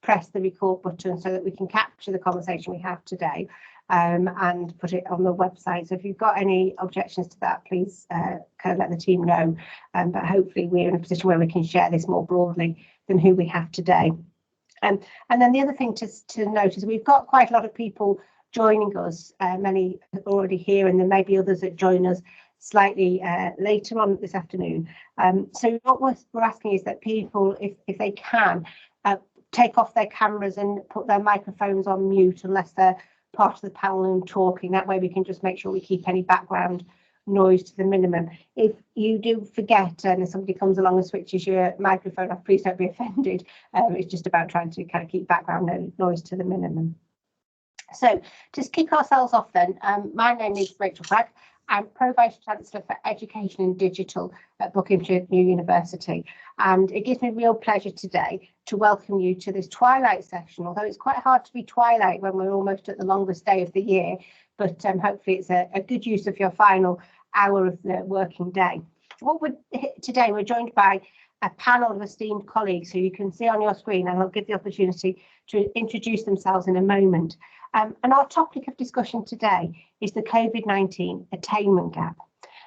press the record button so that we can capture the conversation we have today and put it on the website. So if you've got any objections to that, please kind of let the team know. But hopefully we're in a position where we can share this more broadly than who we have today. And then the other thing to note is we've got quite a lot of people joining us, many already here, and there may be others that join us slightly later on this afternoon. So what we're asking is that people, if they can, take off their cameras and put their microphones on mute unless they're part of the panel and talking. That way we can just make sure we keep any background noise to the minimum. If you do forget and somebody comes along and switches your microphone off, please don't be offended. It's just about trying to kind of keep background noise to the minimum. So just kick ourselves off then. My name is Rachel Flagg. I'm Pro-Vice Chancellor for Education and Digital at Buckinghamshire New University. And it gives me real pleasure today to welcome you to this Twilight session, although it's quite hard to be Twilight when we're almost at the longest day of the year, but hopefully it's a good use of your final hour of the working day. Today we're joined by a panel of esteemed colleagues who you can see on your screen, and I'll give the opportunity to introduce themselves in a moment. And our topic of discussion today is the Covid-19 Attainment Gap.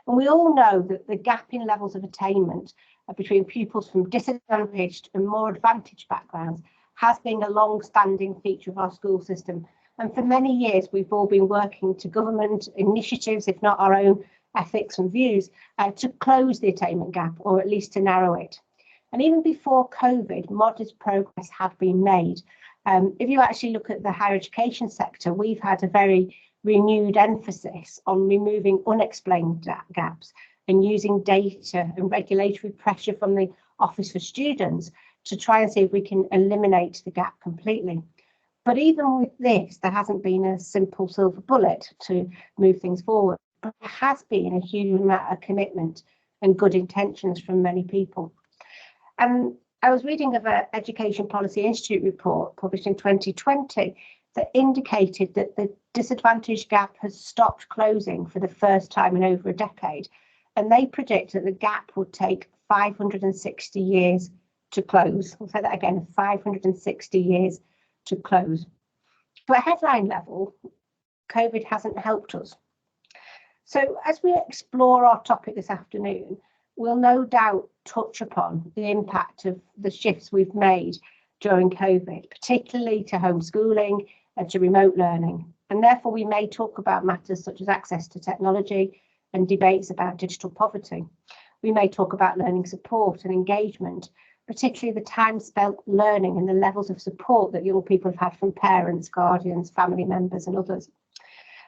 And we all know that the gap in levels of attainment between pupils from disadvantaged and more advantaged backgrounds has been a long-standing feature of our school system. And for many years, we've all been working to government initiatives, if not our own ethics and views, to close the attainment gap, or at least to narrow it. And even before COVID, modest progress had been made. If you actually look at the higher education sector, we've had a very renewed emphasis on removing unexplained gaps and using data and regulatory pressure from the Office for Students to try and see if we can eliminate the gap completely. But even with this, there hasn't been a simple silver bullet to move things forward. But there has been a huge amount of commitment and good intentions from many people. And I was reading of an Education Policy Institute report published in 2020 that indicated that the disadvantaged gap has stopped closing for the first time in over a decade. And they predict that the gap will take 560 years to close. I'll say that again, 560 years to close. But at headline level, COVID hasn't helped us. So as we explore our topic this afternoon, we'll no doubt touch upon the impact of the shifts we've made during COVID, particularly to homeschooling and to remote learning. And therefore, we may talk about matters such as access to technology and debates about digital poverty. We may talk about learning support and engagement, particularly the time spent learning and the levels of support that young people have had from parents, guardians, family members and others.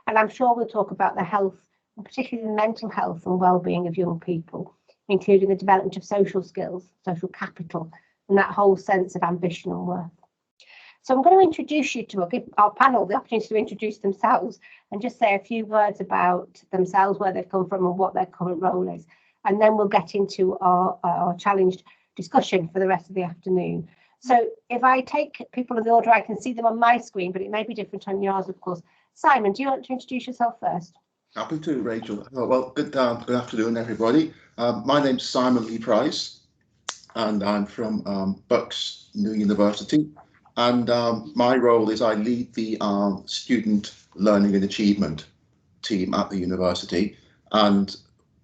And I'm sure we'll talk about the health, and particularly the mental health and well-being of young people, including the development of social skills, social capital, and that whole sense of ambition and worth. So I'm going to introduce you to, I'll give our panel the opportunity to introduce themselves and just say a few words about themselves, where they've come from and what their current role is. And then we'll get into our challenged discussion for the rest of the afternoon. So if I take people in the order, I can see them on my screen, but it may be different on yours, of course. Simon, do you want to introduce yourself first? Happy to, Rachel. Well, good afternoon, everybody. My name's Simon Lee Price, and I'm from Bucks New University. And my role is I lead the Student Learning and Achievement team at the university. And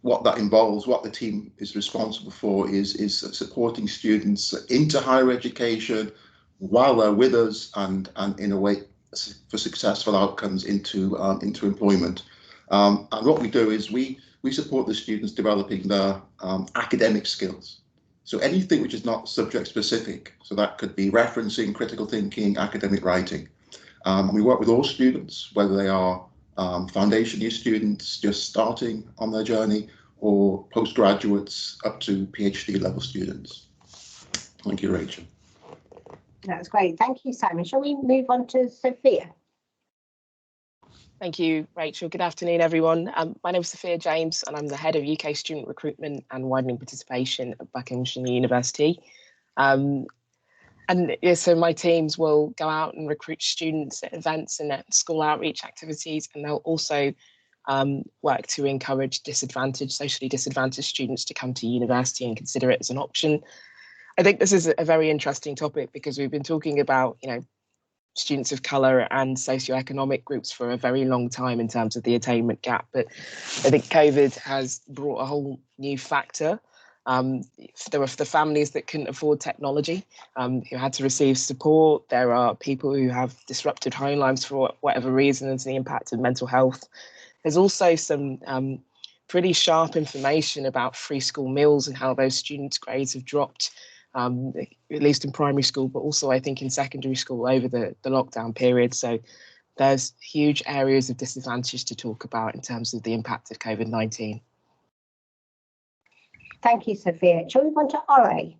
what that involves, what the team is responsible for is supporting students into higher education while they're with us and in a way for successful outcomes into employment. And what we do is we support the students developing their academic skills. So anything which is not subject specific, so that could be referencing, critical thinking, academic writing. We work with all students, whether they are foundation year students just starting on their journey or postgraduates up to PhD level students. Thank you, Rachel. That's great. Thank you, Simon. Shall we move on to Sophia? Thank you, Rachel. Good afternoon, everyone. My name is Sophia James, and I'm the head of UK Student Recruitment and Widening Participation at Buckinghamshire University. So my teams will go out and recruit students at events and at school outreach activities, and they'll also work to encourage socially disadvantaged students to come to university and consider it as an option. I think this is a very interesting topic because we've been talking about, students of colour and socioeconomic groups for a very long time in terms of the attainment gap. But I think COVID has brought a whole new factor. There were the families that couldn't afford technology, who had to receive support. There are people who have disrupted home lives for whatever reason and the impact of mental health. There's also some pretty sharp information about free school meals and how those students' grades have dropped, at least in primary school, but also I think in secondary school over the lockdown period. So there's huge areas of disadvantage to talk about in terms of the impact of COVID-19. Thank you, Sophia. Shall we move on to Ore?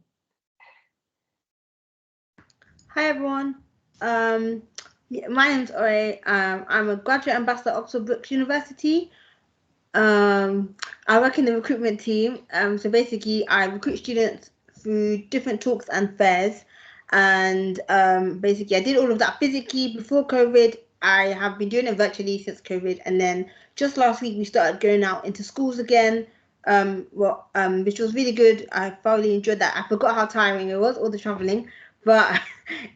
Hi, everyone. My name's Ore. I'm a graduate ambassador at Oxford Brookes University. I work in the recruitment team. So basically, I recruit students through different talks and fairs. And basically, I did all of that physically before COVID. I have been doing it virtually since COVID. And then just last week, we started going out into schools again, which was really good. I thoroughly enjoyed that. I forgot how tiring it was, all the traveling. But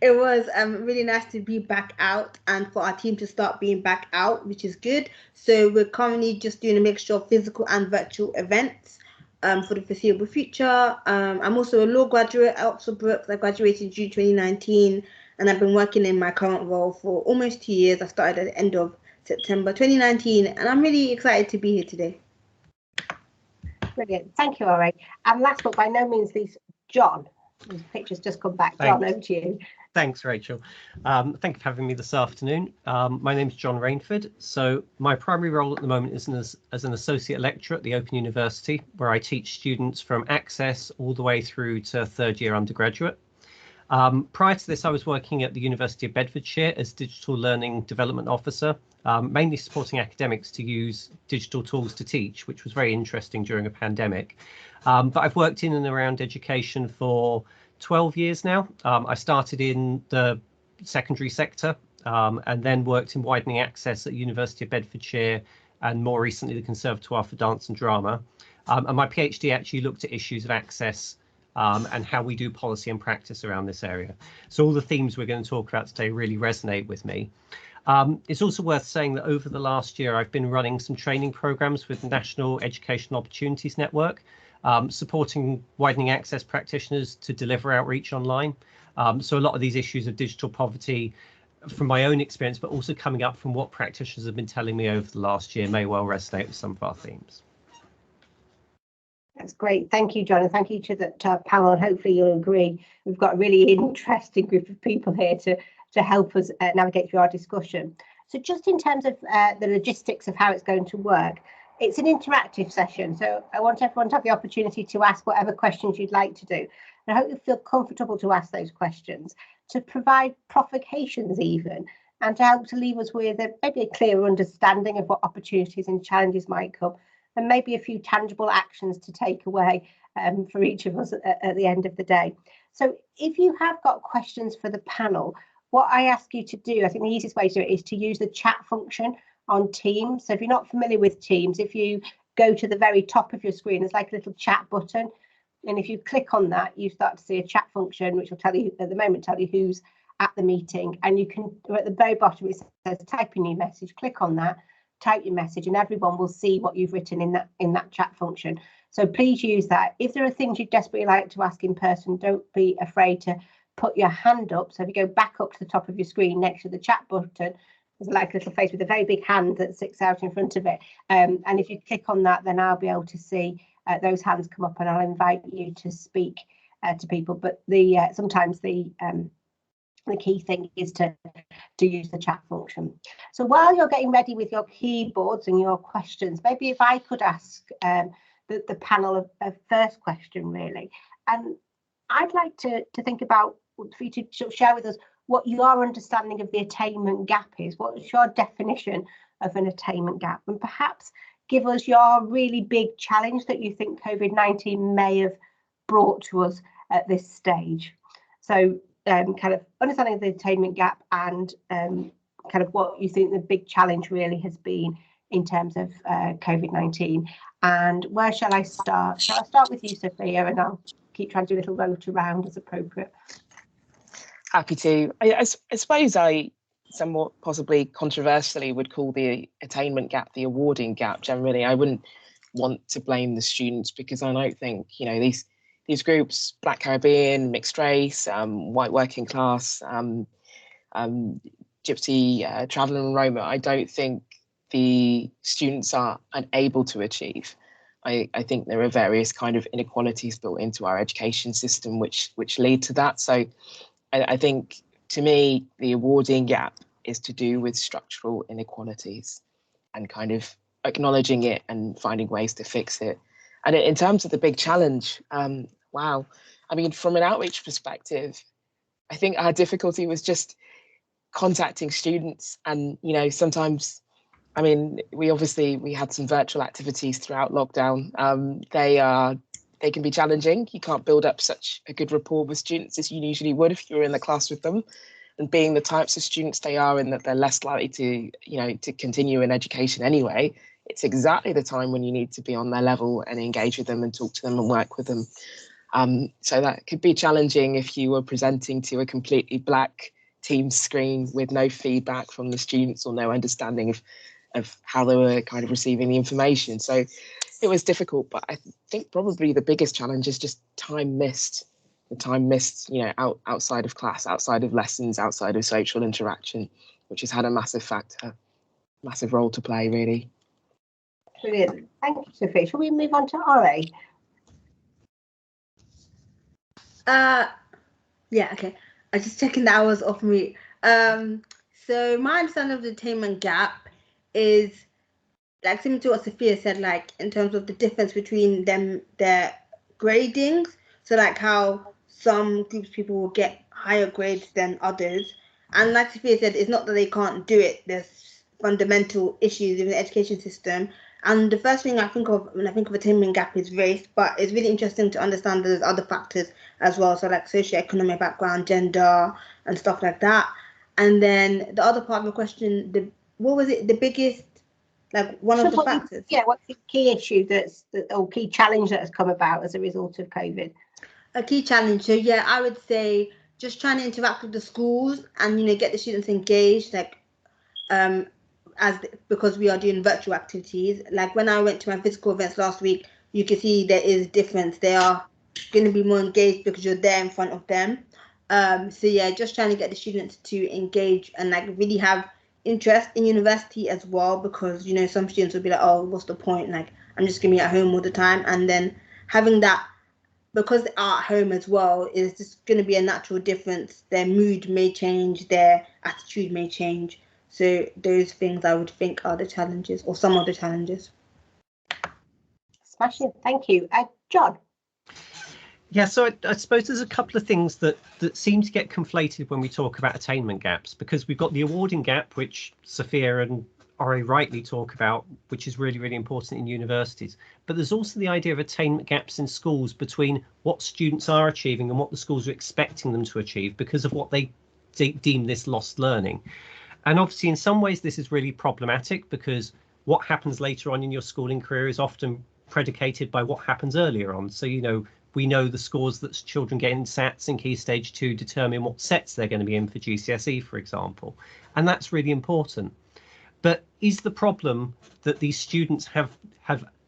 it was really nice to be back out and for our team to start being back out, which is good. So we're currently just doing a mixture of physical and virtual events for the foreseeable future. I'm also a law graduate at Oxford Brookes. I graduated in June 2019, and I've been working in my current role for almost 2 years. I started at the end of September 2019, and I'm really excited to be here today. Brilliant. Thank you, Ore. And last but by no means least, John. His picture's just come back. John, over to you. Thanks, Rachel. Thank you for having me this afternoon. My name's John Rainford. So my primary role at the moment is as an associate lecturer at the Open University, where I teach students from Access all the way through to third year undergraduate. Prior to this, I was working at the University of Bedfordshire as Digital Learning Development Officer, mainly supporting academics to use digital tools to teach, which was very interesting during a pandemic. But I've worked in and around education for 12 years now. I started in the secondary sector and then worked in widening access at University of Bedfordshire and more recently the Conservatoire for Dance and Drama. And my PhD actually looked at issues of access and how we do policy and practice around this area. So all the themes we're going to talk about today really resonate with me. It's also worth saying that over the last year, I've been running some training programs with the National Education Opportunities Network, supporting widening access practitioners to deliver outreach online. So a lot of these issues of digital poverty from my own experience, but also coming up from what practitioners have been telling me over the last year may well resonate with some of our themes. That's great. Thank you, John, and thank you to the panel. And hopefully you'll agree we've got a really interesting group of people here to help us navigate through our discussion. So just in terms of the logistics of how it's going to work, it's an interactive session. So I want everyone to have the opportunity to ask whatever questions you'd like to do. And I hope you feel comfortable to ask those questions, to provide provocations even, and to help to leave us with maybe a clearer understanding of what opportunities and challenges might come, and maybe a few tangible actions to take away for each of us at the end of the day. So if you have got questions for the panel, what I ask you to do, I think the easiest way to do it is to use the chat function on Teams. So if you're not familiar with Teams, if you go to the very top of your screen, there's like a little chat button. And if you click on that, you start to see a chat function, which will tell you at the moment, tell you who's at the meeting. And you can, at the very bottom, it says type in your message, click on that, type your message, and everyone will see what you've written in that chat function. So please use that. If there are things you'd desperately like to ask in person, don't be afraid to put your hand up. So if you go back up to the top of your screen next to the chat button, there's like a little face with a very big hand that sticks out in front of it. And if you click on that, then I'll be able to see those hands come up and I'll invite you to speak to people. But sometimes the key thing is to use the chat function. So while you're getting ready with your keyboards and your questions, maybe if I could ask the panel a first question, really. And I'd like to think about, for you to sort of share with us what your understanding of the attainment gap is. What's your definition of an attainment gap? And perhaps give us your really big challenge that you think COVID-19 may have brought to us at this stage. So kind of understanding of the attainment gap and kind of what you think the big challenge really has been in terms of COVID-19. And where shall I start? Shall I start with you, Sophia, and I'll keep trying to do a little rote around as appropriate. Happy to. I suppose I somewhat possibly controversially would call the attainment gap the awarding gap. Generally, I wouldn't want to blame the students, because I don't think, you know, these groups, Black Caribbean, mixed race, white working class, Gypsy, traveller and Roma, I don't think the students are unable to achieve. I think there are various kind of inequalities built into our education system which lead to that. So I think, to me, the awarding gap is to do with structural inequalities and kind of acknowledging it and finding ways to fix it. And in terms of the big challenge, wow, I mean, from an outreach perspective, I think our difficulty was just contacting students. And, you know, sometimes, I mean, we had some virtual activities throughout lockdown. They can be challenging. You can't build up such a good rapport with students as you usually would if you were in the class with them. And being the types of students they are, and that they're less likely to, you know, to continue in education anyway, it's exactly the time when you need to be on their level and engage with them and talk to them and work with them. So that could be challenging if you were presenting to a completely black Teams screen with no feedback from the students or no understanding of how they were kind of receiving the information. So it was difficult, but I think probably the biggest challenge is just time missed. The time missed, you know, outside of class, outside of lessons, outside of social interaction, which has had a massive massive role to play, really. Brilliant. Thank you, Sophie. Shall we move on to RA? Yeah, okay. I was just checking the hours off mute. So my understanding of the attainment gap is, like similar to what Sophia said, like in terms of the difference between their gradings. So like how some groups of people will get higher grades than others. And like Sophia said, it's not that they can't do it. There's fundamental issues in the education system. And the first thing I think of when I think of attainment gap is race, but it's really interesting to understand that there's other factors as well. So like socioeconomic background, gender, and stuff like that. And then the other part of the question, what was it? The biggest, like one of the factors? Yeah, what's the key issue or key challenge that has come about as a result of COVID? A key challenge. So yeah, I would say just trying to interact with the schools and, you know, get the students engaged, like because we are doing virtual activities. Like when I went to my physical events last week, you can see there is a difference. They are going to be more engaged because you're there in front of them. So yeah, just trying to get the students to engage and like really have interest in university as well, because, you know, some students will be like, oh, what's the point? Like, I'm just going to be at home all the time. And then having that, because they are at home as well, is just going to be a natural difference. Their mood may change, their attitude may change. So those things I would think are the challenges, or some of the challenges. Smashing. Thank you. John? Yeah, so I suppose there's a couple of things that seem to get conflated when we talk about attainment gaps, because we've got the awarding gap, which Sophia and Ori rightly talk about, which is really, really important in universities. But there's also the idea of attainment gaps in schools between what students are achieving and what the schools are expecting them to achieve because of what they deem this lost learning. And obviously, in some ways, this is really problematic because what happens later on in your schooling career is often predicated by what happens earlier on. So, you know, we know the scores that children get in SATs and Key Stage 2 determine what sets they're going to be in for GCSE, for example. And that's really important. But is the problem that these students have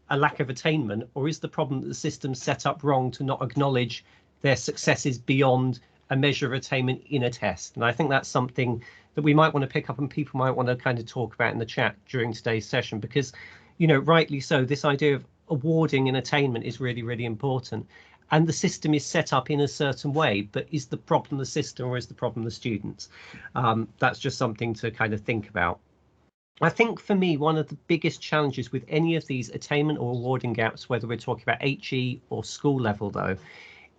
a lack of attainment, or is the problem that the system's set up wrong to not acknowledge their successes beyond a measure of attainment in a test? And I think that's something that we might want to pick up and people might want to kind of talk about in the chat during today's session, because, you know, rightly so, this idea of awarding and attainment is really, really important. And the system is set up in a certain way, but is the problem the system or is the problem the students? That's just something to kind of think about. I think for me, one of the biggest challenges with any of these attainment or awarding gaps, whether we're talking about HE or school level, though,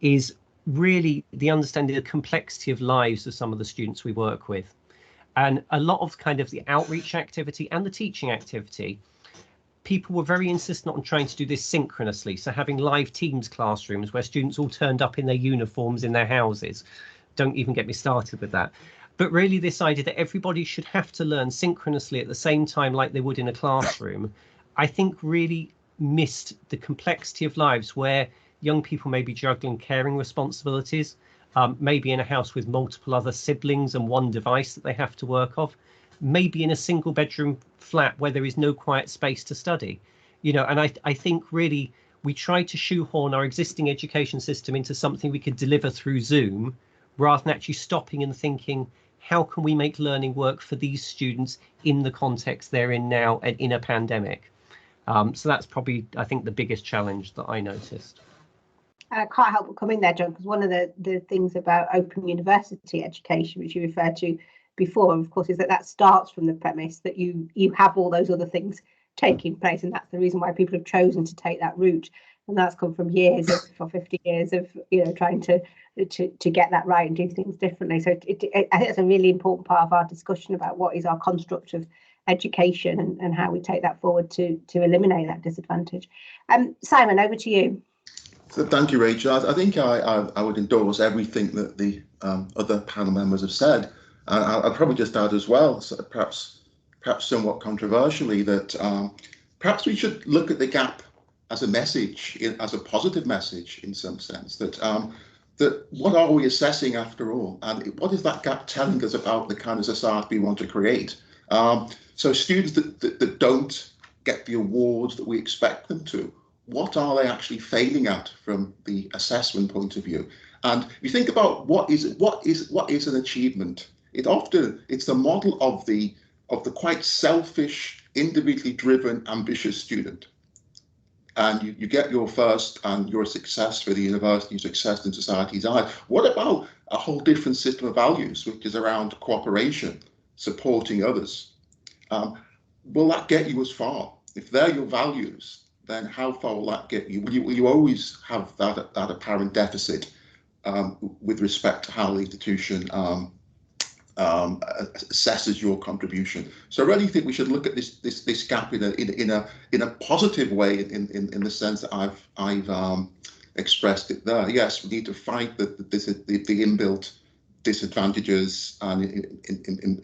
is really the understanding of the complexity of lives of some of the students we work with. And a lot of kind of the outreach activity and the teaching activity, people were very insistent on trying to do this synchronously. So having live Teams classrooms where students all turned up in their uniforms in their houses. Don't even get me started with that. But really this idea that everybody should have to learn synchronously at the same time like they would in a classroom, I think really missed the complexity of lives where young people may be juggling caring responsibilities, maybe in a house with multiple other siblings and one device that they have to work off, maybe in a single bedroom flat where there is no quiet space to study. And I think really we tried to shoehorn our existing education system into something we could deliver through Zoom, rather than actually stopping and thinking, how can we make learning work for these students in the context they're in now and in a pandemic? So that's probably, I think, the biggest challenge that I noticed. I can't help but come in there, John, because one of the things about open university education, which you referred to before, of course, is that starts from the premise that you have all those other things taking place, and that's the reason why people have chosen to take that route. And that's come from years of 50 years of trying to get that right and do things differently. So I think it's a really important part of our discussion about what is our construct of education and how we take that forward to eliminate that disadvantage. Simon, over to you. So thank you, Rachel. I think I would endorse everything that the other panel members have said. I'll probably just add as well, so perhaps somewhat controversially, that perhaps we should look at the gap as a message, as a positive message in some sense, that what are we assessing after all, and what is that gap telling us about the kind of society we want to create? So students that don't get the awards that we expect them to, what are they actually failing at from the assessment point of view? And if you think about what is an achievement, it's the model of the quite selfish, individually driven, ambitious student. And you get your first, and you're a success for the university, success in society's eyes. What about a whole different system of values, which is around cooperation, supporting others? Will that get you as far? If they're your values, then how far will that get you? Will you always have that apparent deficit with respect to how the institution assesses your contribution? So I really think we should look at this gap in a positive way, in the sense that I've expressed it there. Yes, we need to fight the inbuilt disadvantages and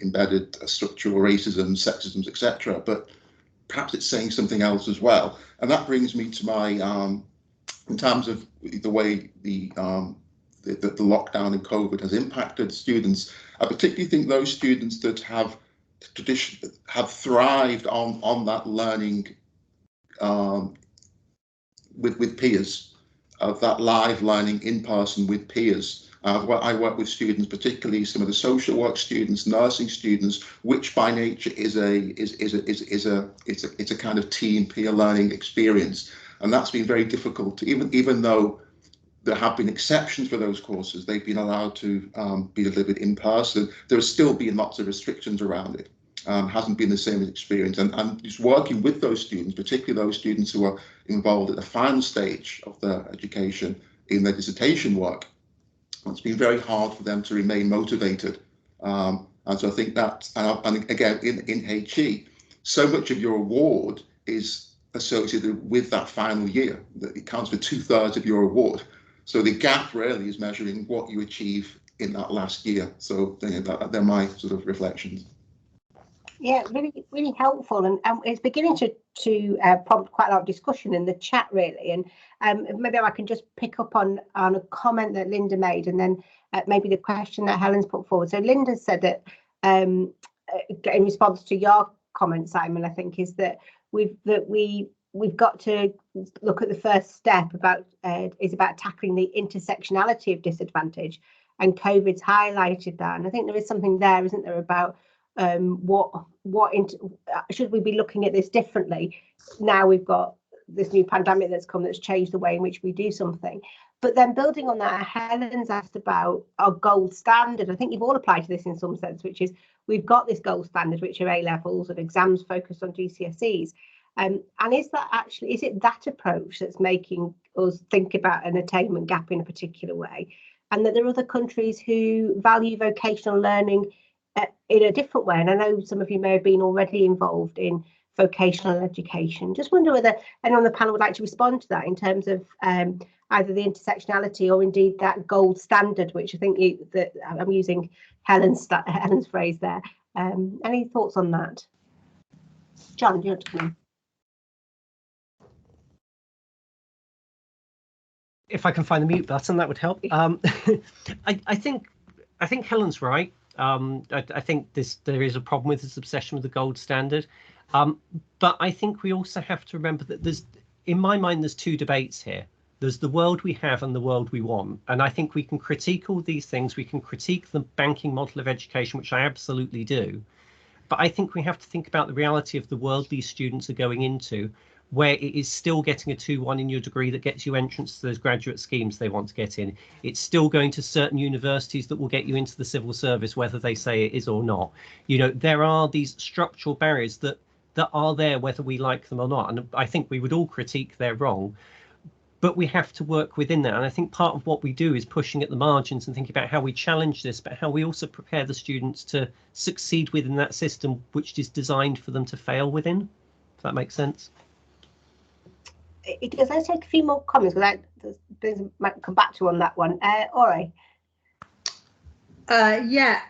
embedded structural racism, sexism, etc. But perhaps it's saying something else as well. And that brings me to my, in terms of the way the lockdown and COVID has impacted students, I particularly think those students that have thrived on that learning with peers, of that live learning in person with peers. I work with students, particularly some of the social work students, nursing students, which by nature is a kind of team peer learning experience, and that's been very difficult. Even though there have been exceptions for those courses, they've been allowed to be delivered in person. There has still been lots of restrictions around it. Hasn't been the same experience, and just working with those students, particularly those students who are involved at the final stage of their education in their dissertation work. It's been very hard for them to remain motivated, and so I think that, and again in HE, so much of your award is associated with that final year. That it counts for 2/3 of your award. So the gap really is measuring what you achieve in that last year. So they're my sort of reflections. Yeah, really helpful, and it's beginning to prompt quite a lot of discussion in the chat, really. And maybe I can just pick up on a comment that Linda made, and then maybe the question that Helen's put forward. So Linda said that in response to your comment, Simon, I think is that we've got to look at the first step about tackling the intersectionality of disadvantage, and COVID's highlighted that. And I think there is something there, isn't there, about should we be looking at this differently? Now we've got this new pandemic that's come, that's changed the way in which we do something. But then building on that, Helen's asked about our gold standard. I think you've all applied to this in some sense, which is we've got this gold standard, which are A levels and exams focused on GCSEs. And is it that approach that's making us think about an attainment gap in a particular way? And that there are other countries who value vocational learning in a different way. And I know some of you may have been already involved in vocational education. Just wonder whether anyone on the panel would like to respond to that in terms of either the intersectionality or indeed that gold standard, which I think that I'm using Helen's phrase there. Any thoughts on that? John, do you want to come in? If I can find the mute button, that would help. I think Helen's right. I think there is a problem with this obsession with the gold standard. But I think we also have to remember that in my mind, there's two debates here. There's the world we have and the world we want. And I think we can critique all these things. We can critique the banking model of education, which I absolutely do. But I think we have to think about the reality of the world these students are going into, where it is still getting a 2-1 in your degree that gets you entrance to those graduate schemes they want to get in. It's still going to certain universities that will get you into the civil service, whether they say it is or not. You know, there are these structural barriers that are there, whether we like them or not. And I think we would all critique they're wrong, but we have to work within that. And I think part of what we do is pushing at the margins and thinking about how we challenge this, but how we also prepare the students to succeed within that system, which is designed for them to fail within. If that makes sense. It does. Let's take a few more comments. Might come back to on that one. Ori. Yeah,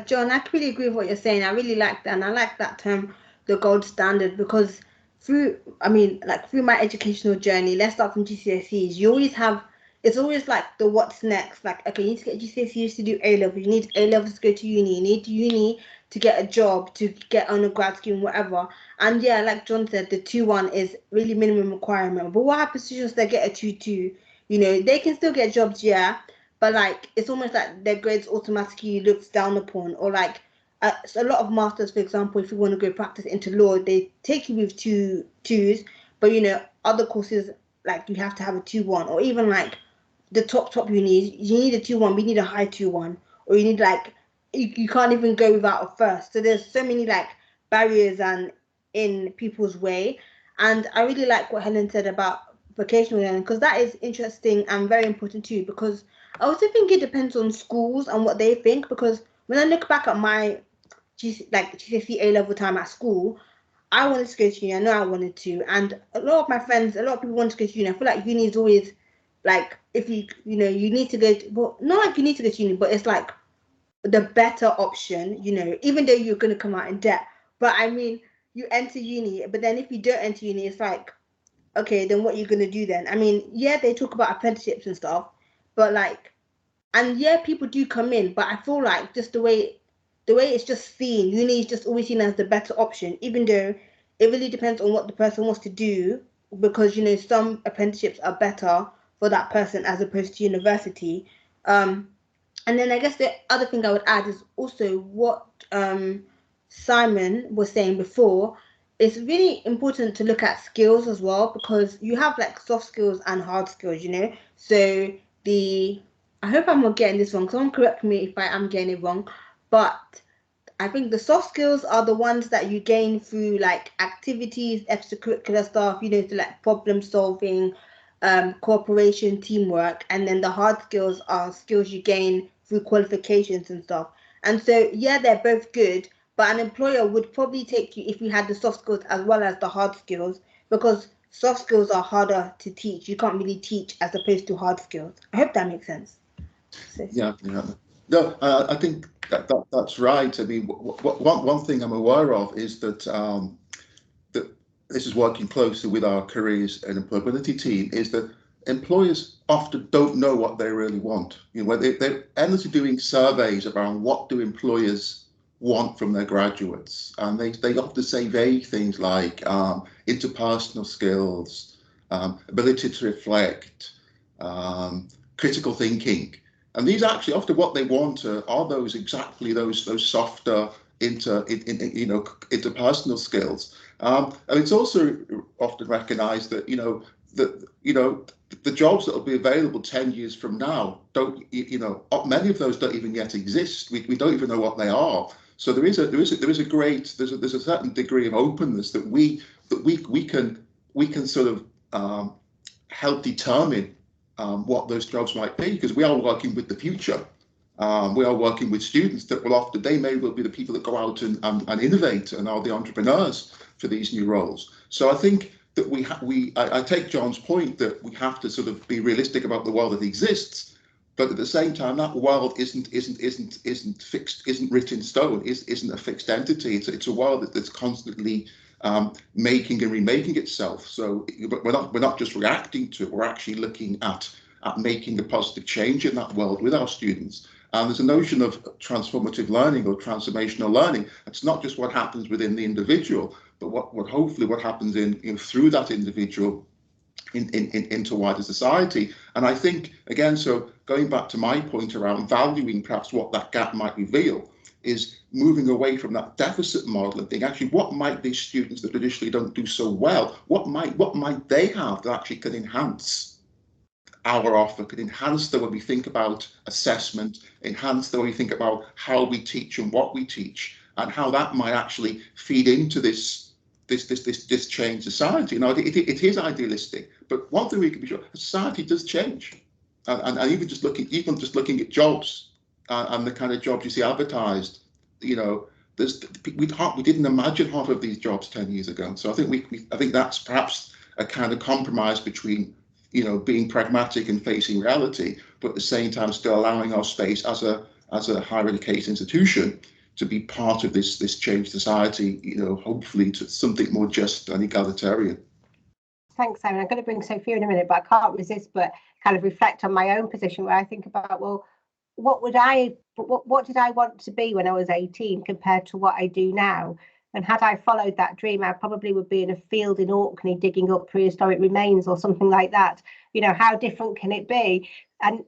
John, I really agree with what you're saying. I really like that, and I like that term, the gold standard, because through my educational journey, let's start from GCSEs. You always have, it's always like the what's next. Like, okay, you need to get GCSEs to do A level. You need A levels to go to uni. You need uni to get a job, to get on a grad scheme, whatever. And yeah, like John said, the 2-1 is really minimum requirement. But what happens to students that get a 2-2? You know, they can still get jobs, yeah, but like it's almost like their grades automatically looked down upon. Or like a lot of masters, for example, if you want to go practice into law, they take you with 2-2s, but you know, other courses like you have to have a 2-1, or even like the top unis, you need a 2-1, we need a high 2-1, or you need like you can't even go without a first. So there's so many like barriers and in people's way. And I really like what Helen said about vocational learning, because that is interesting and very important too, because I also think it depends on schools and what they think. Because when I look back at my GCSE A level time at school, I wanted to go to uni. I know I wanted to, and a lot of my friends, a lot of people want to go to uni. I feel like uni is always like, if you need to go to, well, not like you need to go to uni, but it's like the better option, you know, even though you're going to come out in debt. But I mean, you enter uni, but then if you don't enter uni, it's like, okay, then what are you going to do then? I mean, yeah, they talk about apprenticeships and stuff, but like, and yeah, people do come in, but I feel like just the way it's just seen, uni is just always seen as the better option, even though it really depends on what the person wants to do, because, you know, some apprenticeships are better for that person as opposed to university. And then I guess the other thing I would add is also what Simon was saying before. It's really important to look at skills as well, because you have like soft skills and hard skills, you know. So I hope I'm not getting this wrong. Someone correct me if I am getting it wrong. But I think the soft skills are the ones that you gain through like activities, extracurricular stuff, you know, to like problem solving, cooperation, teamwork. And then the hard skills are skills you gain through qualifications and stuff. And so, yeah, they're both good, but an employer would probably take you if you had the soft skills as well as the hard skills, because soft skills are harder to teach. You can't really teach as opposed to hard skills. I hope that makes sense. So. Yeah. No, I think that's right. I mean, one thing I'm aware of is that that this is working closely with our careers and employability team, is that employers often don't know what they really want. You know, they're endlessly doing surveys around what do employers want from their graduates, and they often say vague things like interpersonal skills, ability to reflect, critical thinking. And these actually often what they want are those softer interpersonal skills. And it's also often recognised that the jobs that will be available 10 years from now many of those don't even yet exist. We don't even know what they are. So there's a certain degree of openness that we can sort of help determine what those jobs might be, because we are working with the future. We are working with students that they may well be the people that go out and innovate and are the entrepreneurs for these new roles. So I think that I take John's point that we have to sort of be realistic about the world that exists, but at the same time, that world isn't fixed, isn't written in stone, isn't a fixed entity. It's a world that's constantly making and remaking itself. So we're not just reacting to it, we're actually looking at at making a positive change in that world with our students. And there's a notion of transformative learning or transformational learning. It's not just what happens within the individual, but what hopefully what happens through that individual into wider society. And I think, again, so going back to my point around valuing perhaps what that gap might reveal, is moving away from that deficit model and thinking, actually, what might these students that traditionally don't do so well, what might they have that actually can enhance our offer, could enhance the way we think about assessment, enhance the way we think about how we teach and what we teach, and how that might actually feed into this changed society. Now, it is idealistic, but one thing we can be sure, society does change, and even just looking at jobs and the kind of jobs you see advertised, we didn't imagine half of these jobs 10 years ago. So I think that's perhaps a kind of compromise between being pragmatic and facing reality, but at the same time still allowing our space as a higher education institution to be part of this changed society, hopefully to something more just and egalitarian. Thanks, Simon. I'm going to bring Sophia in a minute, but I can't resist but kind of reflect on my own position, where I think about, well, what did I want to be when I was 18 compared to what I do now? And had I followed that dream, I probably would be in a field in Orkney digging up prehistoric remains or something like that. How different can it be? And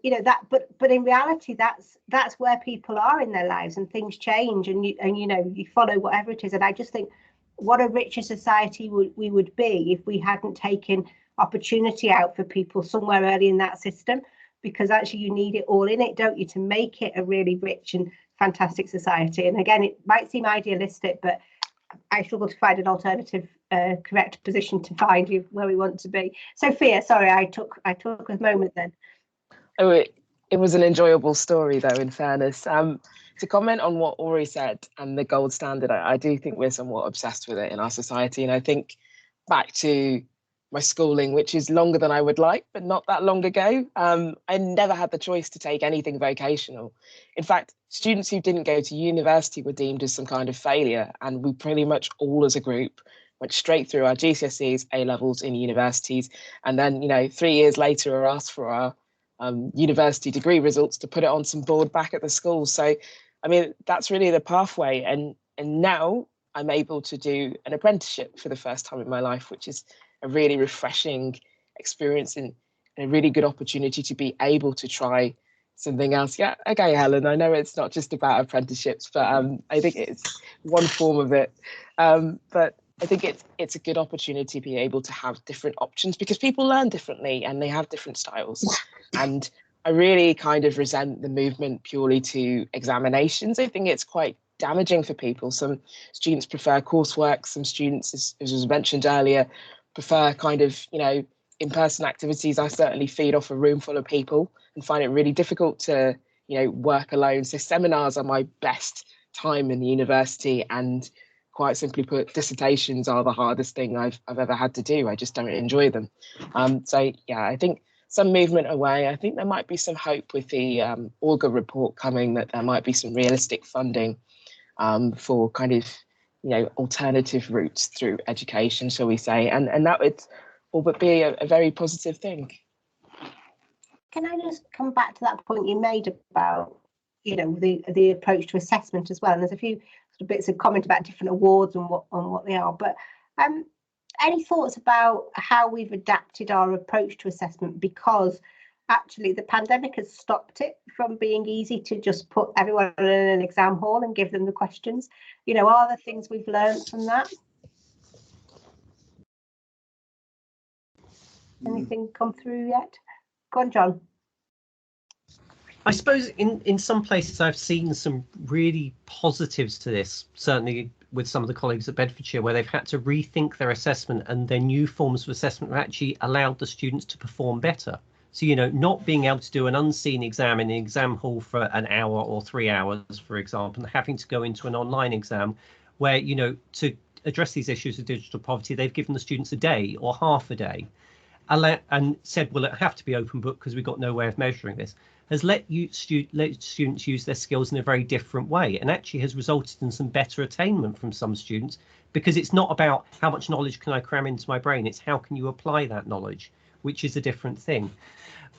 but in reality, that's where people are in their lives, and things change, and you follow whatever it is. And I just think, what a richer society we would be if we hadn't taken opportunity out for people somewhere early in that system, because actually you need it all in it, don't you, to make it a really rich and fantastic society. And again, it might seem idealistic, but I struggle to find an alternative correct position to find you where we want to be. Sophia, sorry, I took a moment then. Oh, it was an enjoyable story, though, in fairness. To comment on what Ori said and the gold standard, I do think we're somewhat obsessed with it in our society. And I think back to my schooling, which is longer than I would like, but not that long ago, I never had the choice to take anything vocational. In fact, students who didn't go to university were deemed as some kind of failure. And we pretty much all as a group went straight through our GCSEs, A-levels in universities. And then, 3 years later, were asked for our university degree results to put it on some board back at the school. So, that's really the pathway. And now I'm able to do an apprenticeship for the first time in my life, which is a really refreshing experience and a really good opportunity to be able to try something else. Yeah, okay, Helen, I know it's not just about apprenticeships, but I think it's one form of it. But I think it's a good opportunity to be able to have different options, because people learn differently and they have different styles. And I really kind of resent the movement purely to examinations. I think it's quite damaging for people. Some students prefer coursework, some students, as was mentioned earlier, prefer kind of, in-person activities. I certainly feed off a room full of people and find it really difficult to, work alone. So seminars are my best time in the university, and quite simply put, dissertations are the hardest thing I've ever had to do. I just don't enjoy them. So yeah, I think some movement away. I think there might be some hope with the Augur report coming, that there might be some realistic funding for kind of, alternative routes through education, shall we say, and that would all but be a very positive thing. Can I just come back to that point you made about, the approach to assessment as well? And there's a few sort of bits of comment about different awards and what they are, but any thoughts about how we've adapted our approach to assessment? Because actually the pandemic has stopped it from being easy to just put everyone in an exam hall and give them the questions. Are there things we've learned from that? Anything come through yet? Go on, John. I suppose in some places I've seen some really positives to this, certainly with some of the colleagues at Bedfordshire, where they've had to rethink their assessment, and their new forms of assessment have actually allowed the students to perform better. So, not being able to do an unseen exam in the exam hall for an hour or 3 hours, for example, and having to go into an online exam where, to address these issues of digital poverty, they've given the students a day or half a day and said, well, it have to be open book because we've got no way of measuring this, has let students use their skills in a very different way, and actually has resulted in some better attainment from some students, because it's not about how much knowledge can I cram into my brain, it's how can you apply that knowledge, which is a different thing.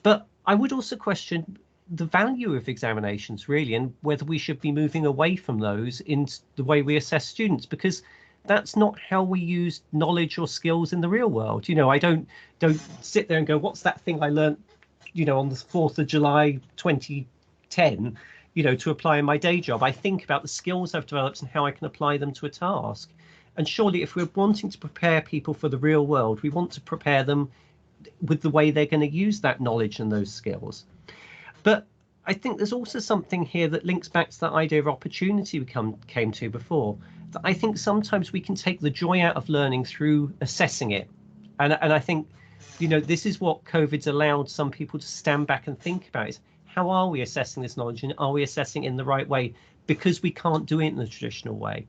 But I would also question the value of examinations, really, and whether we should be moving away from those in the way we assess students, because that's not how we use knowledge or skills in the real world. You know, I don't sit there and go, what's that thing I learned, you know, on the 4th of July 2010, you know, to apply in my day job. I think about the skills I've developed and how I can apply them to a task. And surely if we're wanting to prepare people for the real world, we want to prepare them with the way they're going to use that knowledge and those skills. But I think there's also something here that links back to that idea of opportunity we came to before. That I think sometimes we can take the joy out of learning through assessing it. And I think, you know, this is what COVID's allowed some people to stand back and think about is, how are we assessing this knowledge, and are we assessing in the right way? Because we can't do it in the traditional way.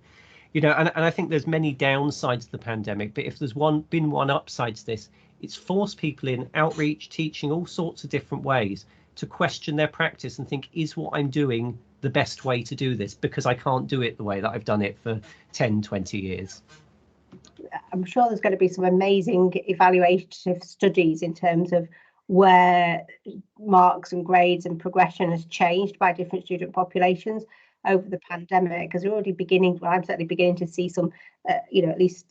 You know, and I think there's many downsides to the pandemic, but if there's been one upside to this, it's forced people in outreach, teaching, all sorts of different ways to question their practice and think, is what I'm doing the best way to do this? Because I can't do it the way that I've done it for 10, 20 years. I'm sure there's going to be some amazing evaluative studies in terms of where marks and grades and progression has changed by different student populations over the pandemic, because we're already beginning, well, I'm certainly beginning to see some, you know, at least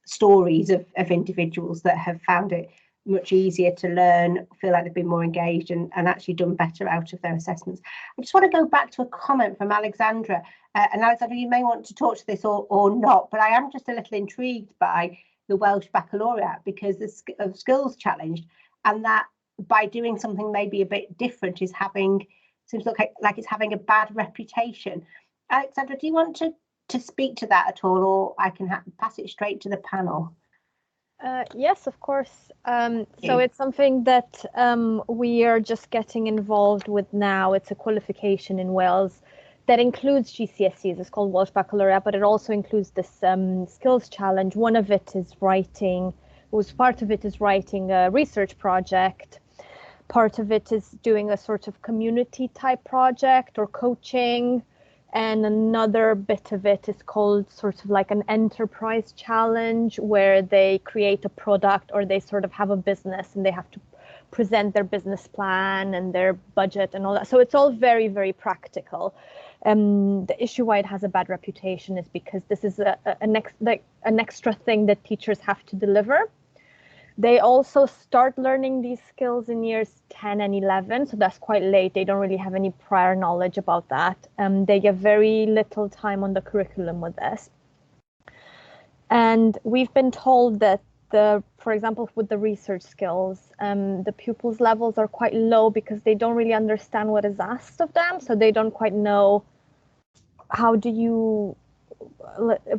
stories of individuals that have found it much easier to learn, feel like they've been more engaged and actually done better out of their assessments. I just want to go back to a comment from Alexandra. And Alexandra, you may want to talk to this or not, but I am just a little intrigued by the Welsh Baccalaureate, because the skills challenged, and that by doing something maybe a bit different is seems like it's having a bad reputation. Alexandra, do you want to speak to that at all, or I can pass it straight to the panel? Yes, of course. So it's something that we are just getting involved with now. It's a qualification in Wales that includes GCSEs. It's called Welsh Baccalaureate, but it also includes this skills challenge. One of it is writing. Part of it is writing a research project. Part of it is doing a sort of community type project or coaching. And another bit of it is called sort of like an enterprise challenge, where they create a product or they sort of have a business and they have to present their business plan and their budget and all that. So it's all very, very practical. The issue why it has a bad reputation is because this is an extra thing that teachers have to deliver. They also start learning these skills in years 10 and 11, so that's quite late. They don't really have any prior knowledge about that. They get very little time on the curriculum with this. And we've been told that, for example, with the research skills, the pupils' levels are quite low because they don't really understand what is asked of them, so they don't quite know how do you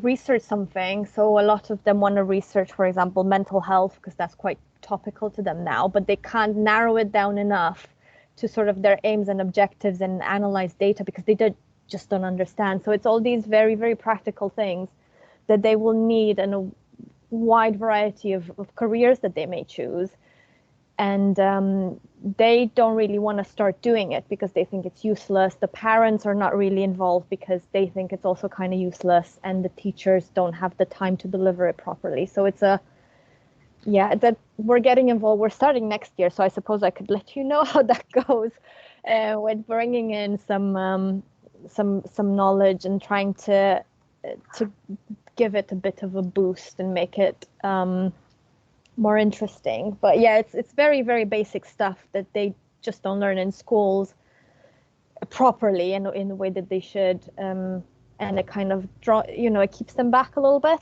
research something. So a lot of them want to research, for example, mental health, because that's quite topical to them now, but they can't narrow it down enough to sort of their aims and objectives and analyze data because they just don't understand. So it's all these very, very practical things that they will need in a wide variety of careers that they may choose. And they don't really want to start doing it because they think it's useless. The parents are not really involved because they think it's also kind of useless, and the teachers don't have the time to deliver it properly. So it's that we're getting involved. We're starting next year, so I suppose I could let you know how that goes with bringing in some knowledge and trying to give it a bit of a boost and make it more interesting. But yeah, it's very, very basic stuff that they just don't learn in schools properly and in the way that they should, and it kind of it keeps them back a little bit.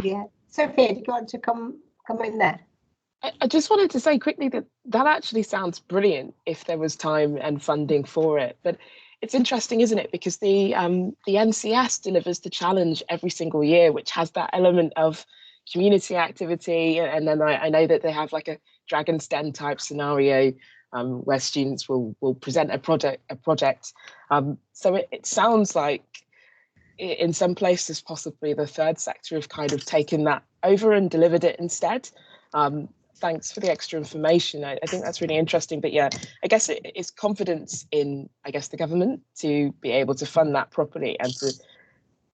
Yeah, Sophia, do you want to come in there? I just wanted to say quickly that actually sounds brilliant if there was time and funding for it. But it's interesting, isn't it? Because the NCS delivers the challenge every single year, which has that element of community activity, and then I know that they have like a Dragon's Den type scenario where students will present a project. So it sounds like in some places possibly the third sector have kind of taken that over and delivered it instead. Thanks for the extra information. I think that's really interesting. But yeah, I guess it's confidence in, the government to be able to fund that properly and to